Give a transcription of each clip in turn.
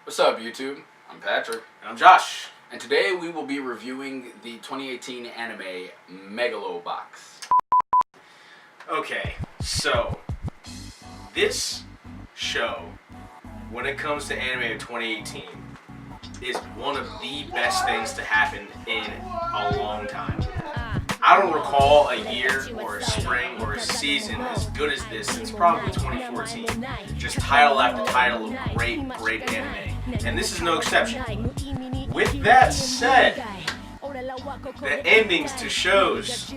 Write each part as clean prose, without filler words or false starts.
What's up, YouTube? I'm Patrick. And I'm Josh. And today we will be reviewing the 2018 anime Megalo box. Okay, so this show, when it comes to anime of 2018, is one of the best things to happen in a long time. I don't recall a year or a spring or a season as good as this since probably 2014. Just title after title of great anime. And this is no exception. With that said, the endings to shows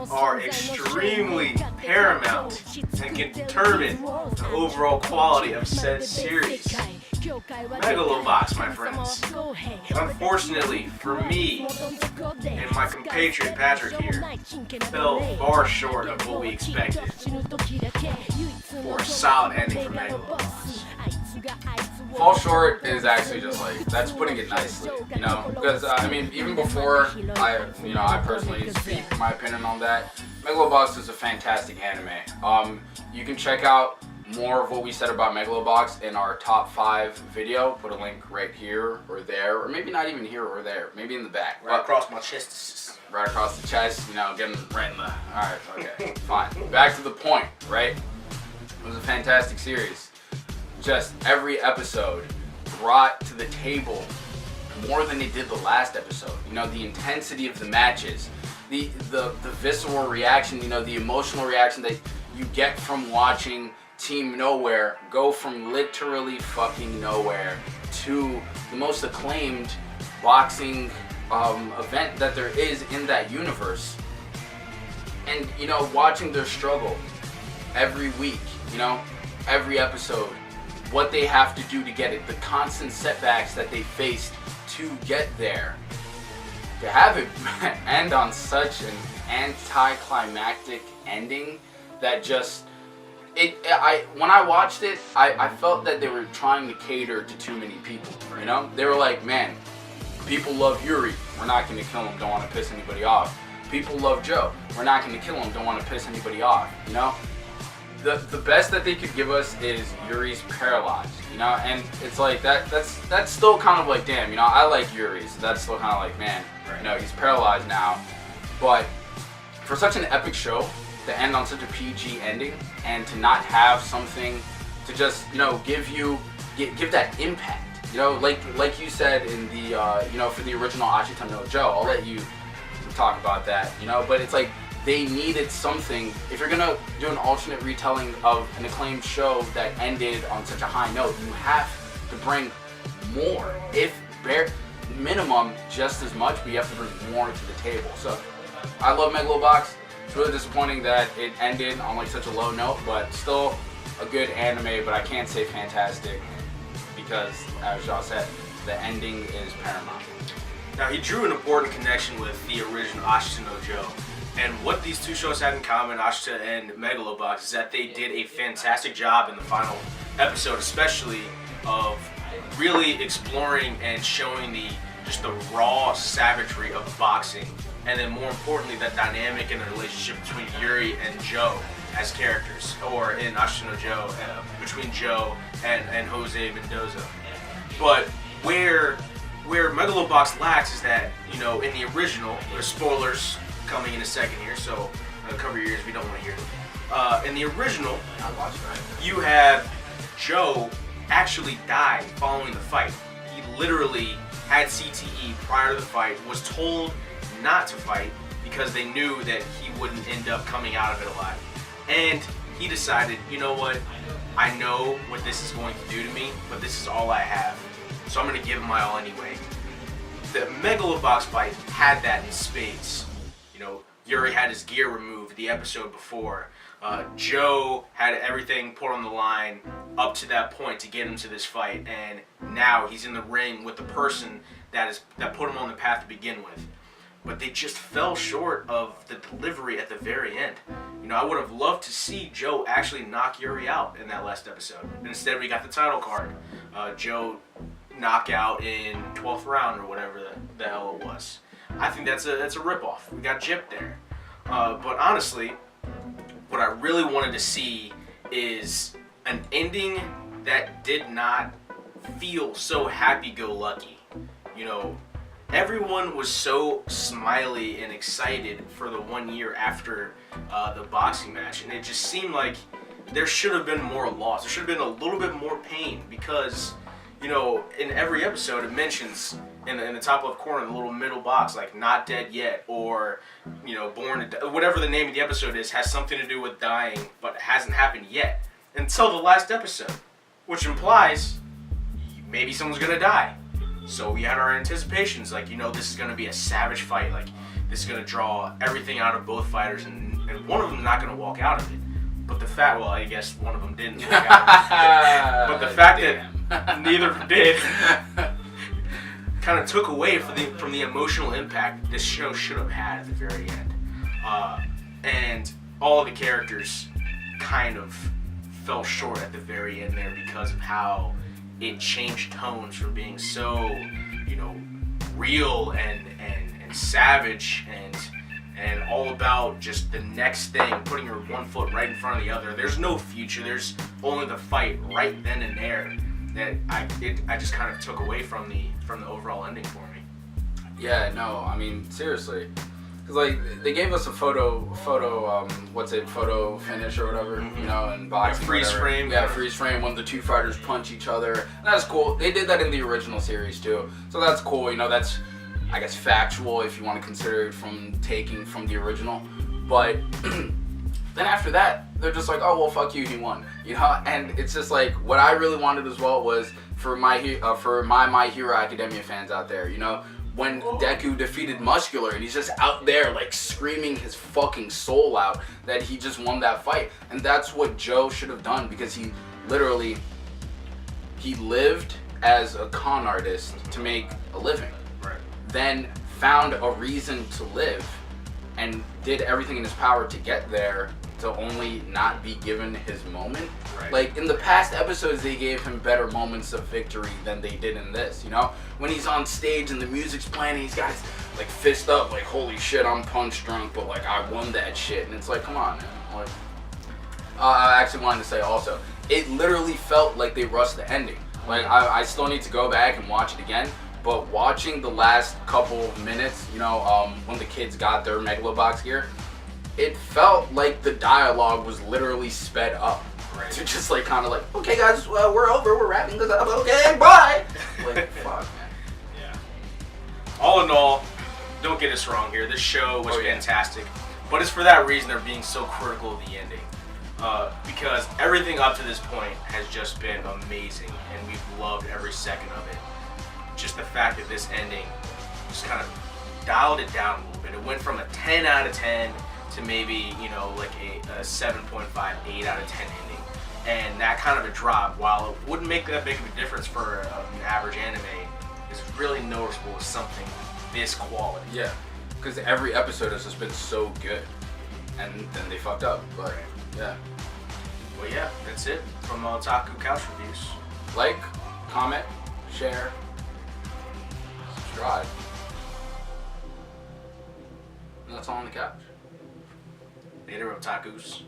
are extremely paramount and can determine the overall quality of said series. Megalobox, my friends. Unfortunately for me and my compatriot Patrick here, fell far short of what we expected for a solid ending for Megalobox. Fall short is actually just like, that's putting it nicely, you know, because I mean, even before I personally speak my opinion on that, Megalobox is a fantastic anime. You can check out more of what we said about Megalobox in our top 5 video. Put a link right here or there, or maybe not even here or there, maybe in the back. Right across my chest. Right across the chest, you know, getting right in the, alright, okay, fine. Back to the point, right? It was a fantastic series. Just every episode brought to the table more than it did the last episode. You know, the intensity of the matches, the visceral reaction, you know, the emotional reaction that you get from watching Team Nowhere go from literally fucking nowhere to the most acclaimed boxing event that there is in that universe. And, you know, watching their struggle every week, you know, every episode, what they have to do to get it, the constant setbacks that they faced to get there. To have it end on such an anticlimactic ending that just, when I watched it, I felt that they were trying to cater to too many people, you know? They were like, man, people love Yuri, we're not going to kill him, don't want to piss anybody off. People love Joe, we're not going to kill him, don't want to piss anybody off, you know? The best that they could give us is Yuri's paralyzed, you know, and it's like that's still kind of like, damn, you know, I like Yuri, so that's still kind of like, man, you know, he's paralyzed now. But for such an epic show to end on such a PG ending and to not have something to just, you know, give that impact, you know, like you said in the you know, for the original Ashita no Joe, I'll let you talk about that, you know, but it's like, they needed something. If you're gonna do an alternate retelling of an acclaimed show that ended on such a high note, you have to bring more. If bare minimum just as much, but you have to bring more to the table. So I love Megalobox. It's really disappointing that it ended on like such a low note, but still a good anime. But I can't say fantastic because, as Josh said, the ending is paramount. Now, he drew an important connection with the original Ashita no Joe. And what these two shows had in common, Ashita and Megalobox, is that they did a fantastic job in the final episode, especially of really exploring and showing just the raw savagery of boxing, and then more importantly, that dynamic in the relationship between Yuri and Joe as characters, or in Ashita no Joe, between Joe and Jose Mendoza. But where Megalobox lacks is that, you know, in the original, there's spoilers coming in a second here, so cover your ears if you don't want to hear them. In the original, you have Joe actually died following the fight. He literally had CTE prior to the fight, was told not to fight because they knew that he wouldn't end up coming out of it alive. And he decided, you know what, I know what this is going to do to me, but this is all I have, so I'm going to give it my all anyway. The Megalobox fight had that in spades. You know, Yuri had his gear removed the episode before. Joe had everything put on the line up to that point to get him to this fight, and now he's in the ring with the person that put him on the path to begin with. But they just fell short of the delivery at the very end. You know, I would have loved to see Joe actually knock Yuri out in that last episode. But instead, we got the title card. Joe knockout in 12th round or whatever the hell it was. I think that's a ripoff. We got gypped there. But honestly, what I really wanted to see is an ending that did not feel so happy-go-lucky. You know, everyone was so smiley and excited for the 1 year after the boxing match, and it just seemed like there should have been more loss. There should have been a little bit more pain because, you know, in every episode it mentions in the top left corner, the little middle box, like not dead yet, or, you know, whatever the name of the episode is, has something to do with dying, but it hasn't happened yet until the last episode, which implies maybe someone's gonna die. So we had our anticipations, like, you know, this is gonna be a savage fight, like this is gonna draw everything out of both fighters, and one of them's not gonna walk out of it. But the fact, well, I guess one of them didn't walk out of it. But the fact that neither did kind of took away from the emotional impact this show should have had at the very end. And all of the characters kind of fell short at the very end there because of how it changed tones from being so, you know, real and savage and all about just the next thing, putting your one foot right in front of the other. There's no future. There's only the fight right then and there. That I just kind of took away from the overall ending for me. Yeah, no, I mean, seriously. Because, like, they gave us a photo finish or whatever, you know, and boxing. Freeze frame. Yeah, freeze frame when the two fighters punch each other. And that's cool. They did that in the original series, too. So that's cool. You know, that's, I guess, factual if you want to consider it taking from the original. But then after that, they're just like, oh, well, fuck you, he won. You know, and it's just like, what I really wanted as well was for my My Hero Academia fans out there, you know, when Deku defeated Muscular and he's just out there like screaming his fucking soul out that he just won that fight. And that's what Joe should have done, because he lived as a con artist to make a living. Right. Then Found a reason to live and did everything in his power to get there, to only not be given his moment. Right. Like, in the past episodes, they gave him better moments of victory than they did in this, you know? When he's on stage and the music's playing, he's got his, like, fist up, like, holy shit, I'm punch drunk, but, like, I won that shit. And it's like, come on, man. Like, I actually wanted to say also, it literally felt like they rushed the ending. Like, I still need to go back and watch it again, but watching the last couple of minutes, you know, when the kids got their Megalobox gear, it felt like the dialogue was literally sped up. Right. To just like kind of like, okay guys, we're over, we're wrapping this up, okay, bye. Like, fuck, man. Yeah. All in all, don't get us wrong here. This show was fantastic, but it's for that reason they're being so critical of the ending. Because everything up to this point has just been amazing, and we've loved every second of it. Just the fact that this ending just kind of dialed it down a little bit. It went from a 10 out of 10 to maybe, you know, like a 7.5, 8 out of 10 ending. And that kind of a drop, while it wouldn't make that big of a difference for an average anime, is really noticeable with something this quality. Yeah, because every episode has just been so good, and then they fucked up, but yeah. Well, yeah, that's it from Otaku Couch Reviews. Like, comment, share, subscribe. And that's all on the couch. Later, Otakus.